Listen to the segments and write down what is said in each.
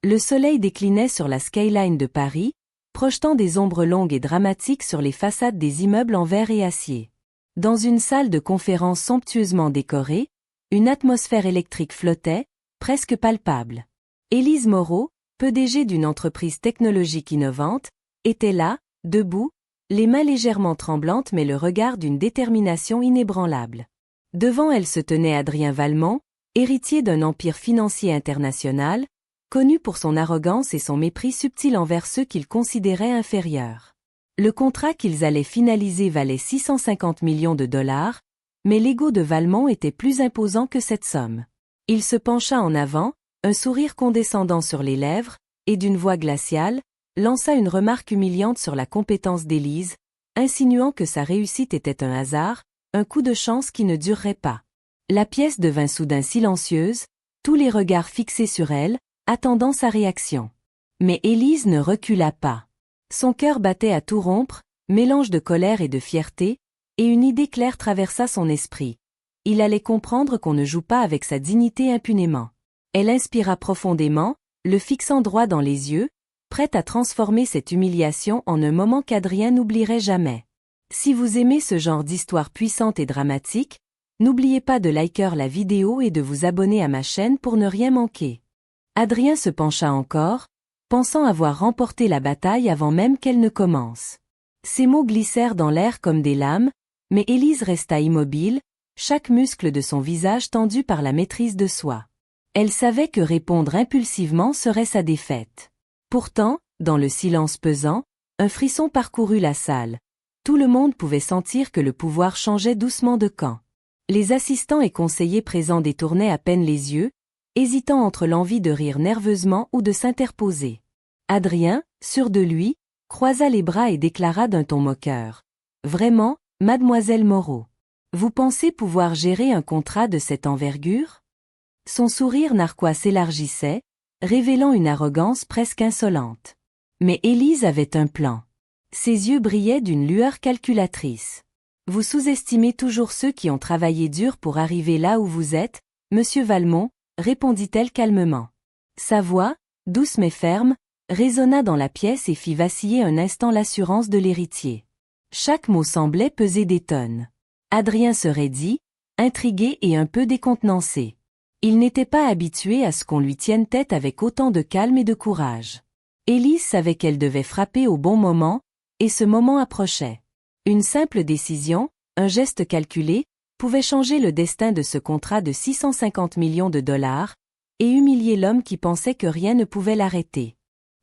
Le soleil déclinait sur la skyline de Paris, projetant des ombres longues et dramatiques sur les façades des immeubles en verre et acier. Dans une salle de conférence somptueusement décorée, une atmosphère électrique flottait, presque palpable. Élise Moreau, PDG d'une entreprise technologique innovante, était là, debout, les mains légèrement tremblantes mais le regard d'une détermination inébranlable. Devant elle se tenait Adrien Valmont, héritier d'un empire financier international, connu pour son arrogance et son mépris subtil envers ceux qu'il considérait inférieurs. Le contrat qu'ils allaient finaliser valait 650 millions de dollars, mais l'ego de Valmont était plus imposant que cette somme. Il se pencha en avant, un sourire condescendant sur les lèvres, et d'une voix glaciale, lança une remarque humiliante sur la compétence d'Élise, insinuant que sa réussite était un hasard, un coup de chance qui ne durerait pas. La pièce devint soudain silencieuse, tous les regards fixés sur elle, attendant sa réaction. Mais Élise ne recula pas. Son cœur battait à tout rompre, mélange de colère et de fierté, et une idée claire traversa son esprit. Il allait comprendre qu'on ne joue pas avec sa dignité impunément. Elle inspira profondément, le fixant droit dans les yeux, prête à transformer cette humiliation en un moment qu'Adrien n'oublierait jamais. Si vous aimez ce genre d'histoire puissante et dramatique, n'oubliez pas de liker la vidéo et de vous abonner à ma chaîne pour ne rien manquer. Adrien se pencha encore, pensant avoir remporté la bataille avant même qu'elle ne commence. Ses mots glissèrent dans l'air comme des lames, mais Élise resta immobile, chaque muscle de son visage tendu par la maîtrise de soi. Elle savait que répondre impulsivement serait sa défaite. Pourtant, dans le silence pesant, un frisson parcourut la salle. Tout le monde pouvait sentir que le pouvoir changeait doucement de camp. Les assistants et conseillers présents détournaient à peine les yeux, hésitant entre l'envie de rire nerveusement ou de s'interposer. Adrien, sûr de lui, croisa les bras et déclara d'un ton moqueur. « Vraiment, mademoiselle Moreau, vous pensez pouvoir gérer un contrat de cette envergure ?» Son sourire narquois s'élargissait, révélant une arrogance presque insolente. Mais Élise avait un plan. Ses yeux brillaient d'une lueur calculatrice. « Vous sous-estimez toujours ceux qui ont travaillé dur pour arriver là où vous êtes, monsieur Valmont, répondit-elle calmement. Sa voix, douce mais ferme, résonna dans la pièce et fit vaciller un instant l'assurance de l'héritier. Chaque mot semblait peser des tonnes. Adrien se raidit, intrigué et un peu décontenancé. Il n'était pas habitué à ce qu'on lui tienne tête avec autant de calme et de courage. Élise savait qu'elle devait frapper au bon moment, et ce moment approchait. Une simple décision, un geste calculé, pouvait changer le destin de ce contrat de 650 millions de dollars, et humilier l'homme qui pensait que rien ne pouvait l'arrêter.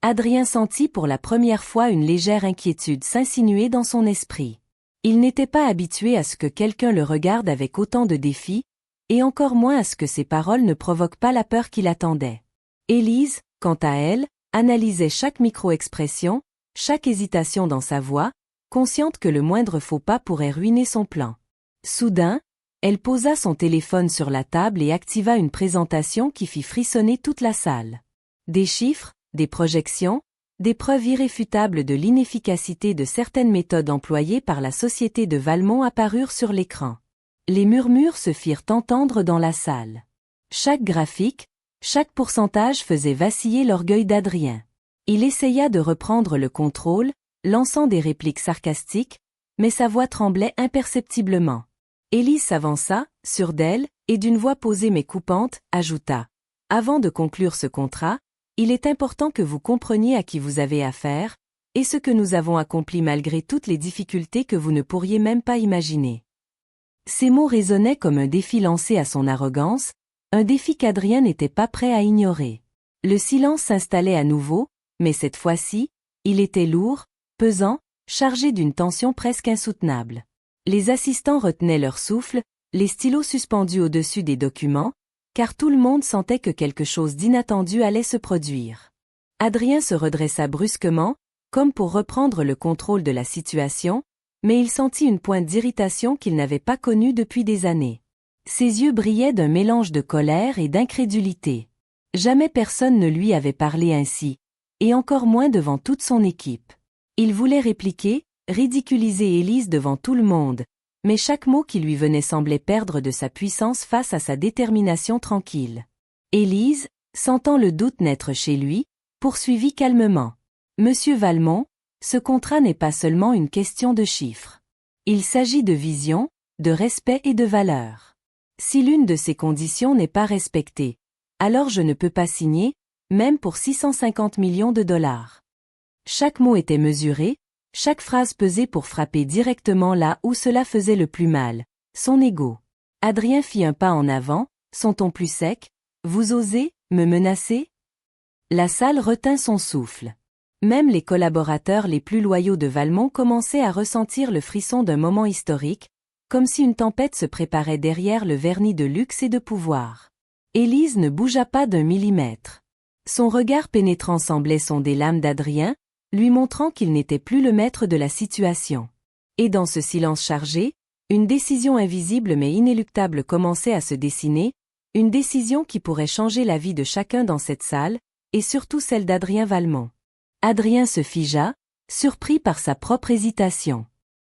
Adrien sentit pour la première fois une légère inquiétude s'insinuer dans son esprit. Il n'était pas habitué à ce que quelqu'un le regarde avec autant de défi, et encore moins à ce que ses paroles ne provoquent pas la peur qu'il attendait. Élise, quant à elle, analysait chaque micro-expression, chaque hésitation dans sa voix, consciente que le moindre faux pas pourrait ruiner son plan. Soudain, elle posa son téléphone sur la table et activa une présentation qui fit frissonner toute la salle. Des chiffres, des projections, des preuves irréfutables de l'inefficacité de certaines méthodes employées par la société de Valmont apparurent sur l'écran. Les murmures se firent entendre dans la salle. Chaque graphique, chaque pourcentage faisait vaciller l'orgueil d'Adrien. Il essaya de reprendre le contrôle, lançant des répliques sarcastiques, mais sa voix tremblait imperceptiblement. Élise s'avança, sûre d'elle, et d'une voix posée mais coupante, ajouta « Avant de conclure ce contrat, il est important que vous compreniez à qui vous avez affaire, et ce que nous avons accompli malgré toutes les difficultés que vous ne pourriez même pas imaginer. » Ces mots résonnaient comme un défi lancé à son arrogance, un défi qu'Adrien n'était pas prêt à ignorer. Le silence s'installait à nouveau, mais cette fois-ci, il était lourd, pesant, chargé d'une tension presque insoutenable. Les assistants retenaient leur souffle, les stylos suspendus au-dessus des documents, car tout le monde sentait que quelque chose d'inattendu allait se produire. Adrien se redressa brusquement, comme pour reprendre le contrôle de la situation, mais il sentit une pointe d'irritation qu'il n'avait pas connue depuis des années. Ses yeux brillaient d'un mélange de colère et d'incrédulité. Jamais personne ne lui avait parlé ainsi, et encore moins devant toute son équipe. Il voulait répliquer, ridiculiser Élise devant tout le monde, mais chaque mot qui lui venait semblait perdre de sa puissance face à sa détermination tranquille. Élise, Sentant le doute naître chez lui, poursuivit calmement. Monsieur Valmont, ce contrat n'est pas seulement une question de chiffres. Il s'agit de vision, de respect et de valeur. Si l'une de ces conditions n'est pas respectée, alors je ne peux pas signer, même pour 650 millions de dollars. Chaque mot était mesuré, chaque phrase pesée pour frapper directement là où cela faisait le plus mal, son ego. Adrien fit un pas en avant, son ton plus sec. Vous osez me menacer? La salle retint son souffle. Même les collaborateurs les plus loyaux de Valmont commençaient à ressentir le frisson d'un moment historique, comme si une tempête se préparait derrière le vernis de luxe et de pouvoir. Élise ne bougea pas d'un millimètre. Son regard pénétrant semblait sonder l'âme d'Adrien, lui montrant qu'il n'était plus le maître de la situation. Et dans ce silence chargé, une décision invisible mais inéluctable commençait à se dessiner, une décision qui pourrait changer la vie de chacun dans cette salle, et surtout celle d'Adrien Valmont. Adrien se figea, surpris par sa propre hésitation.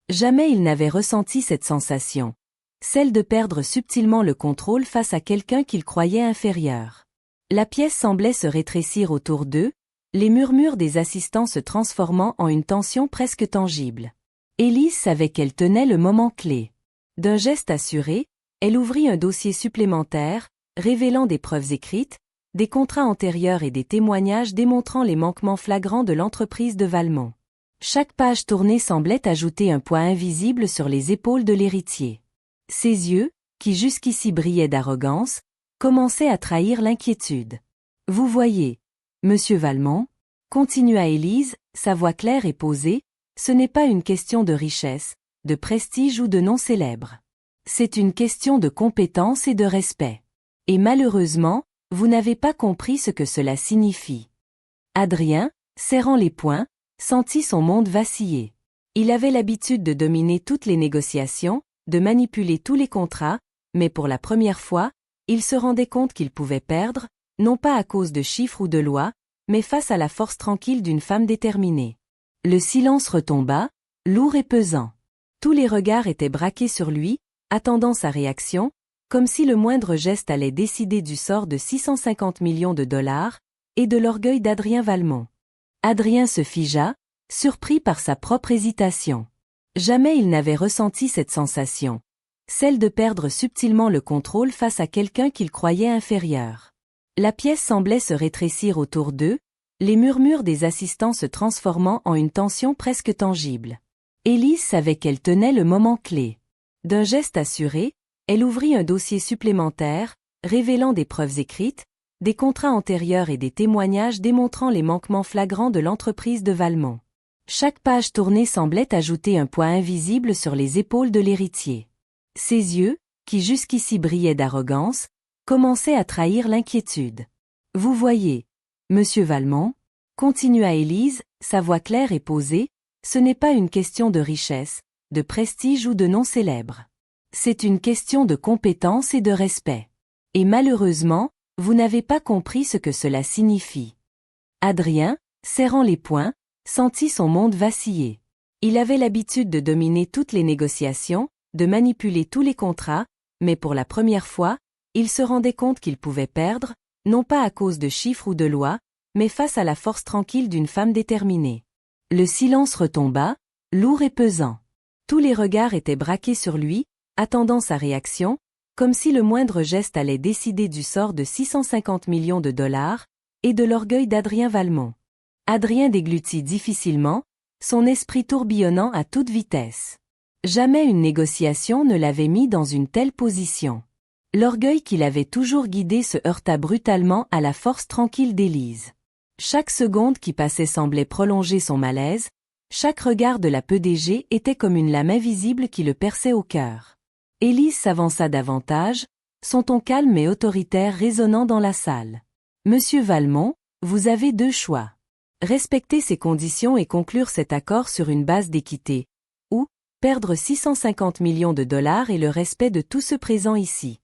Jamais il n'avait ressenti cette sensation, celle de perdre subtilement le contrôle face à quelqu'un qu'il croyait inférieur. La pièce semblait se rétrécir autour d'eux, les murmures des assistants se transformant en une tension presque tangible. Élise savait qu'elle tenait le moment clé. D'un geste assuré, elle ouvrit un dossier supplémentaire, révélant des preuves écrites, des contrats antérieurs et des témoignages démontrant les manquements flagrants de l'entreprise de Valmont. Chaque page tournée semblait ajouter un poids invisible sur les épaules de l'héritier. Ses yeux, qui jusqu'ici brillaient d'arrogance, commençaient à trahir l'inquiétude. « Vous voyez, Monsieur Valmont, » continua Élise, sa voix claire et posée, « ce n'est pas une question de richesse, de prestige ou de nom célèbre. C'est une question de compétence et de respect. Et malheureusement, vous n'avez pas compris ce que cela signifie. » Adrien, serrant les poings, sentit son monde vaciller. Il avait l'habitude de dominer toutes les négociations, de manipuler tous les contrats, mais pour la première fois, il se rendait compte qu'il pouvait perdre, non pas à cause de chiffres ou de lois, mais face à la force tranquille d'une femme déterminée. Le silence retomba, lourd et pesant. Tous les regards étaient braqués sur lui, attendant sa réaction, comme si le moindre geste allait décider du sort de 650 millions de dollars, et de l'orgueil d'Adrien Valmont. Adrien se figea, surpris par sa propre hésitation. Jamais il n'avait ressenti cette sensation, celle de perdre subtilement le contrôle face à quelqu'un qu'il croyait inférieur. La pièce semblait se rétrécir autour d'eux, les murmures des assistants se transformant en une tension presque tangible. Élise savait qu'elle tenait le moment clé. D'un geste assuré, elle ouvrit un dossier supplémentaire, révélant des preuves écrites, des contrats antérieurs et des témoignages démontrant les manquements flagrants de l'entreprise de Valmont. Chaque page tournée semblait ajouter un poids invisible sur les épaules de l'héritier. Ses yeux, qui jusqu'ici brillaient d'arrogance, commençaient à trahir l'inquiétude. « Vous voyez, Monsieur Valmont, » continua Élise, sa voix claire et posée, « ce n'est pas une question de richesse, de prestige ou de nom célèbre. C'est une question de compétence et de respect. Et malheureusement, vous n'avez pas compris ce que cela signifie. » Adrien, serrant les poings, sentit son monde vaciller. Il avait l'habitude de dominer toutes les négociations, de manipuler tous les contrats, mais pour la première fois, il se rendait compte qu'il pouvait perdre, non pas à cause de chiffres ou de lois, mais face à la force tranquille d'une femme déterminée. Le silence retomba, lourd et pesant. Tous les regards étaient braqués sur lui, attendant sa réaction, comme si le moindre geste allait décider du sort de 650 millions de dollars, et de l'orgueil d'Adrien Valmont. Adrien déglutit difficilement, son esprit tourbillonnant à toute vitesse. Jamais une négociation ne l'avait mis dans une telle position. L'orgueil qui l'avait toujours guidé se heurta brutalement à la force tranquille d'Élise. Chaque seconde qui passait semblait prolonger son malaise, chaque regard de la PDG était comme une lame invisible qui le perçait au cœur. Élise s'avança davantage, son ton calme et autoritaire résonnant dans la salle. « Monsieur Valmont, vous avez deux choix. Respecter ces conditions et conclure cet accord sur une base d'équité, ou perdre 650 millions de dollars et le respect de tous ceux présents ici. »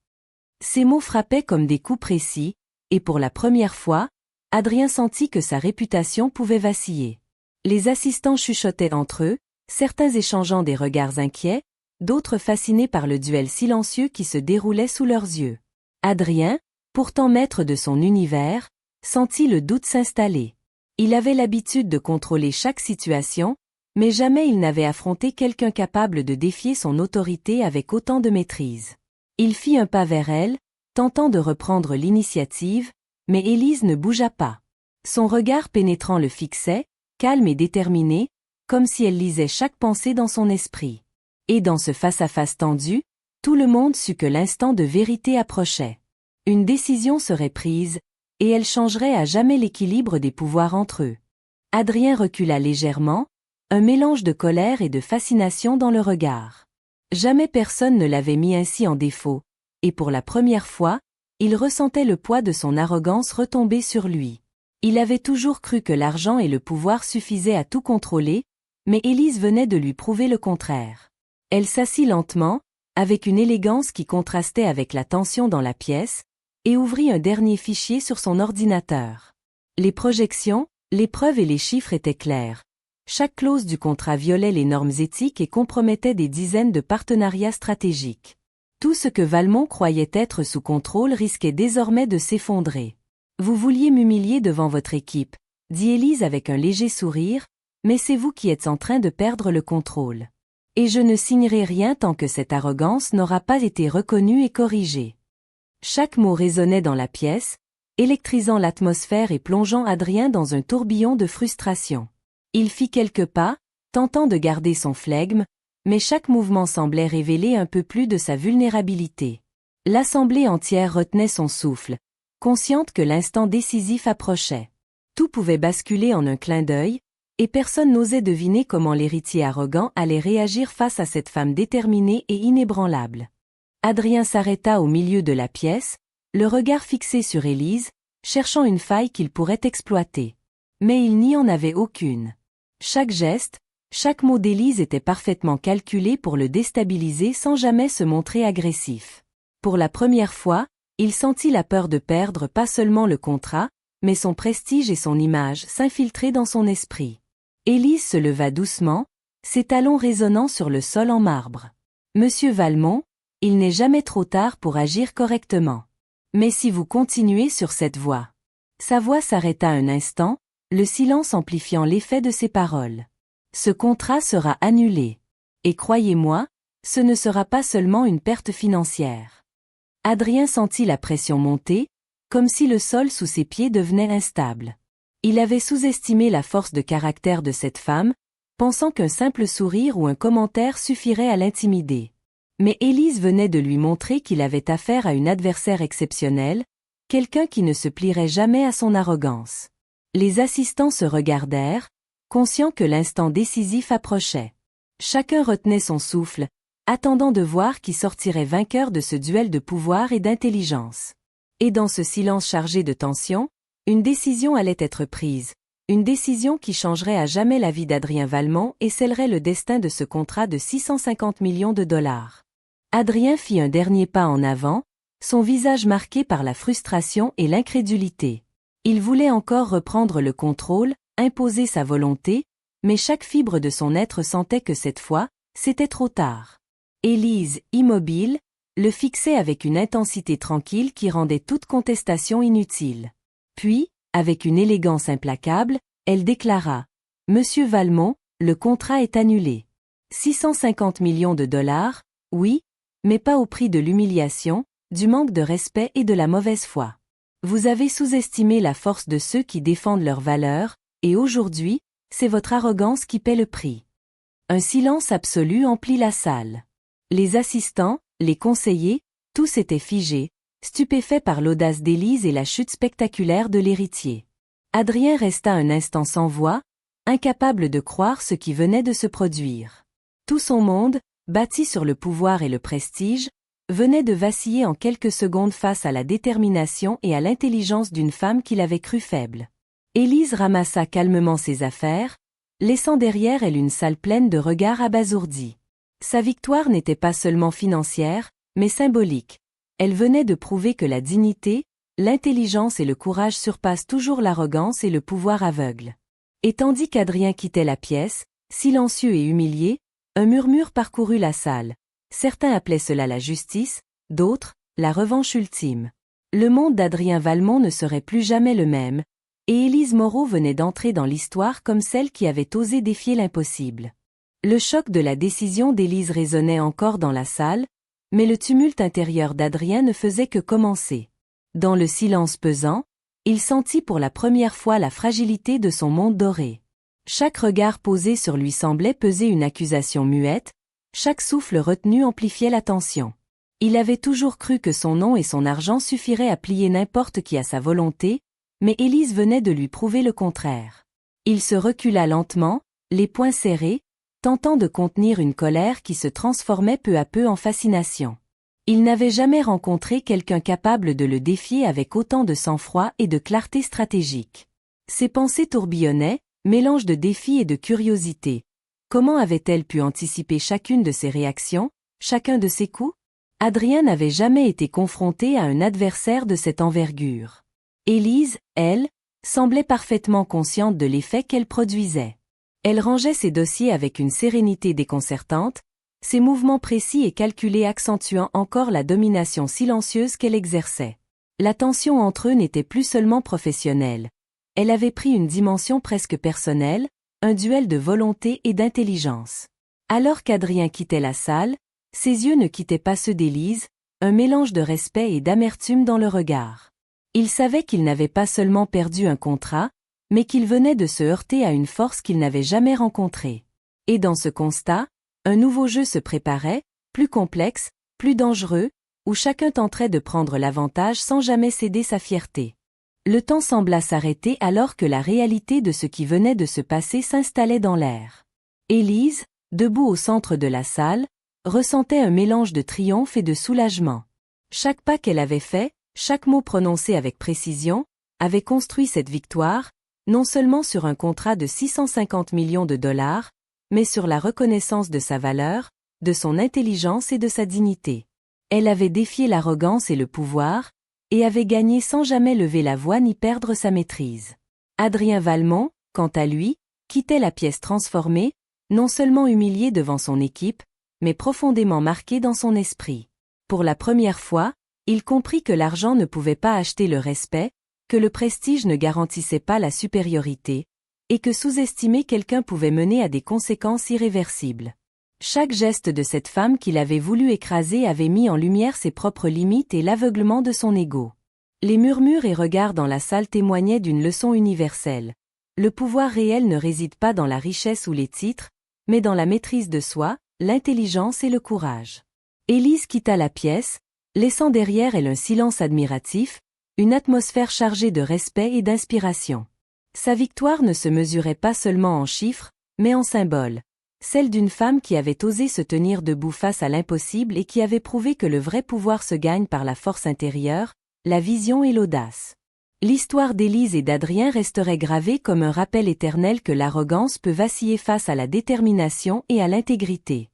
Ces mots frappaient comme des coups précis, et pour la première fois, Adrien sentit que sa réputation pouvait vaciller. Les assistants chuchotaient entre eux, certains échangeant des regards inquiets, d'autres fascinés par le duel silencieux qui se déroulait sous leurs yeux. Adrien, pourtant maître de son univers, sentit le doute s'installer. Il avait l'habitude de contrôler chaque situation, mais jamais il n'avait affronté quelqu'un capable de défier son autorité avec autant de maîtrise. Il fit un pas vers elle, tentant de reprendre l'initiative, mais Élise ne bougea pas. Son regard pénétrant le fixait, calme et déterminé, comme si elle lisait chaque pensée dans son esprit. Et dans ce face-à-face tendu, tout le monde sut que l'instant de vérité approchait. Une décision serait prise, et elle changerait à jamais l'équilibre des pouvoirs entre eux. Adrien recula légèrement, un mélange de colère et de fascination dans le regard. Jamais personne ne l'avait mis ainsi en défaut, et pour la première fois, il ressentait le poids de son arrogance retomber sur lui. Il avait toujours cru que l'argent et le pouvoir suffisaient à tout contrôler, mais Élise venait de lui prouver le contraire. Elle s'assit lentement, avec une élégance qui contrastait avec la tension dans la pièce, et ouvrit un dernier fichier sur son ordinateur. Les projections, les preuves et les chiffres étaient clairs. Chaque clause du contrat violait les normes éthiques et compromettait des dizaines de partenariats stratégiques. Tout ce que Valmont croyait être sous contrôle risquait désormais de s'effondrer. « Vous vouliez m'humilier devant votre équipe », dit Élise avec un léger sourire, « mais c'est vous qui êtes en train de perdre le contrôle. Et je ne signerai rien tant que cette arrogance n'aura pas été reconnue et corrigée. » Chaque mot résonnait dans la pièce, électrisant l'atmosphère et plongeant Adrien dans un tourbillon de frustration. Il fit quelques pas, tentant de garder son flegme, mais chaque mouvement semblait révéler un peu plus de sa vulnérabilité. L'assemblée entière retenait son souffle, consciente que l'instant décisif approchait. Tout pouvait basculer en un clin d'œil, et personne n'osait deviner comment l'héritier arrogant allait réagir face à cette femme déterminée et inébranlable. Adrien s'arrêta au milieu de la pièce, le regard fixé sur Élise, cherchant une faille qu'il pourrait exploiter. Mais il n'y en avait aucune. Chaque geste, chaque mot d'Élise était parfaitement calculé pour le déstabiliser sans jamais se montrer agressif. Pour la première fois, il sentit la peur de perdre pas seulement le contrat, mais son prestige et son image s'infiltrer dans son esprit. Élise se leva doucement, ses talons résonnant sur le sol en marbre. « Monsieur Valmont, il n'est jamais trop tard pour agir correctement. Mais si vous continuez sur cette voie. » Sa voix s'arrêta un instant, le silence amplifiant l'effet de ses paroles. « Ce contrat sera annulé. Et croyez-moi, ce ne sera pas seulement une perte financière. » Adrien sentit la pression monter, comme si le sol sous ses pieds devenait instable. Il avait sous-estimé la force de caractère de cette femme, pensant qu'un simple sourire ou un commentaire suffirait à l'intimider. Mais Élise venait de lui montrer qu'il avait affaire à une adversaire exceptionnelle, quelqu'un qui ne se plierait jamais à son arrogance. Les assistants se regardèrent, conscients que l'instant décisif approchait. Chacun retenait son souffle, attendant de voir qui sortirait vainqueur de ce duel de pouvoir et d'intelligence. Et dans ce silence chargé de tension, une décision allait être prise, une décision qui changerait à jamais la vie d'Adrien Valmont et scellerait le destin de ce contrat de 650 millions de dollars. Adrien fit un dernier pas en avant, son visage marqué par la frustration et l'incrédulité. Il voulait encore reprendre le contrôle, imposer sa volonté, mais chaque fibre de son être sentait que cette fois, c'était trop tard. Élise, immobile, le fixait avec une intensité tranquille qui rendait toute contestation inutile. Puis, avec une élégance implacable, elle déclara « Monsieur Valmont, le contrat est annulé. 650 millions de dollars, oui, mais pas au prix de l'humiliation, du manque de respect et de la mauvaise foi. Vous avez sous-estimé la force de ceux qui défendent leurs valeurs, et aujourd'hui, c'est votre arrogance qui paie le prix. » Un silence absolu emplit la salle. Les assistants, les conseillers, tous étaient figés, stupéfaits par l'audace d'Élise et la chute spectaculaire de l'héritier. Adrien resta un instant sans voix, incapable de croire ce qui venait de se produire. Tout son monde, bâti sur le pouvoir et le prestige, venait de vaciller en quelques secondes face à la détermination et à l'intelligence d'une femme qu'il avait crue faible. Élise ramassa calmement ses affaires, laissant derrière elle une salle pleine de regards abasourdis. Sa victoire n'était pas seulement financière, mais symbolique. Elle venait de prouver que la dignité, l'intelligence et le courage surpassent toujours l'arrogance et le pouvoir aveugle. Et tandis qu'Adrien quittait la pièce, silencieux et humilié, un murmure parcourut la salle. Certains appelaient cela la justice, d'autres, la revanche ultime. Le monde d'Adrien Valmont ne serait plus jamais le même, et Élise Moreau venait d'entrer dans l'histoire comme celle qui avait osé défier l'impossible. Le choc de la décision d'Élise résonnait encore dans la salle, mais le tumulte intérieur d'Adrien ne faisait que commencer. Dans le silence pesant, il sentit pour la première fois la fragilité de son monde doré. Chaque regard posé sur lui semblait peser une accusation muette, chaque souffle retenu amplifiait la tension. Il avait toujours cru que son nom et son argent suffiraient à plier n'importe qui à sa volonté, mais Élise venait de lui prouver le contraire. Il se recula lentement, les poings serrés, tentant de contenir une colère qui se transformait peu à peu en fascination. Il n'avait jamais rencontré quelqu'un capable de le défier avec autant de sang-froid et de clarté stratégique. Ses pensées tourbillonnaient, mélange de défi et de curiosité. Comment avait-elle pu anticiper chacune de ses réactions, chacun de ses coups? Adrien n'avait jamais été confronté à un adversaire de cette envergure. Élise, elle, semblait parfaitement consciente de l'effet qu'elle produisait. Elle rangeait ses dossiers avec une sérénité déconcertante, ses mouvements précis et calculés accentuant encore la domination silencieuse qu'elle exerçait. La tension entre eux n'était plus seulement professionnelle. Elle avait pris une dimension presque personnelle, un duel de volonté et d'intelligence. Alors qu'Adrien quittait la salle, ses yeux ne quittaient pas ceux d'Élise, un mélange de respect et d'amertume dans le regard. Il savait qu'il n'avait pas seulement perdu un contrat, mais qu'il venait de se heurter à une force qu'il n'avait jamais rencontrée. Et dans ce constat, un nouveau jeu se préparait, plus complexe, plus dangereux, où chacun tenterait de prendre l'avantage sans jamais céder sa fierté. Le temps sembla s'arrêter alors que la réalité de ce qui venait de se passer s'installait dans l'air. Élise, debout au centre de la salle, ressentait un mélange de triomphe et de soulagement. Chaque pas qu'elle avait fait, chaque mot prononcé avec précision, avait construit cette victoire, non seulement sur un contrat de 650 millions de dollars, mais sur la reconnaissance de sa valeur, de son intelligence et de sa dignité. Elle avait défié l'arrogance et le pouvoir, et avait gagné sans jamais lever la voix ni perdre sa maîtrise. Adrien Valmont, quant à lui, quittait la pièce transformée, non seulement humilié devant son équipe, mais profondément marqué dans son esprit. Pour la première fois, il comprit que l'argent ne pouvait pas acheter le respect, que le prestige ne garantissait pas la supériorité, et que sous-estimer quelqu'un pouvait mener à des conséquences irréversibles. Chaque geste de cette femme qu'il avait voulu écraser avait mis en lumière ses propres limites et l'aveuglement de son ego. Les murmures et regards dans la salle témoignaient d'une leçon universelle. Le pouvoir réel ne réside pas dans la richesse ou les titres, mais dans la maîtrise de soi, l'intelligence et le courage. Élise quitta la pièce, laissant derrière elle un silence admiratif, une atmosphère chargée de respect et d'inspiration. Sa victoire ne se mesurait pas seulement en chiffres, mais en symboles. Celle d'une femme qui avait osé se tenir debout face à l'impossible et qui avait prouvé que le vrai pouvoir se gagne par la force intérieure, la vision et l'audace. L'histoire d'Élise et d'Adrien resterait gravée comme un rappel éternel que l'arrogance peut vaciller face à la détermination et à l'intégrité.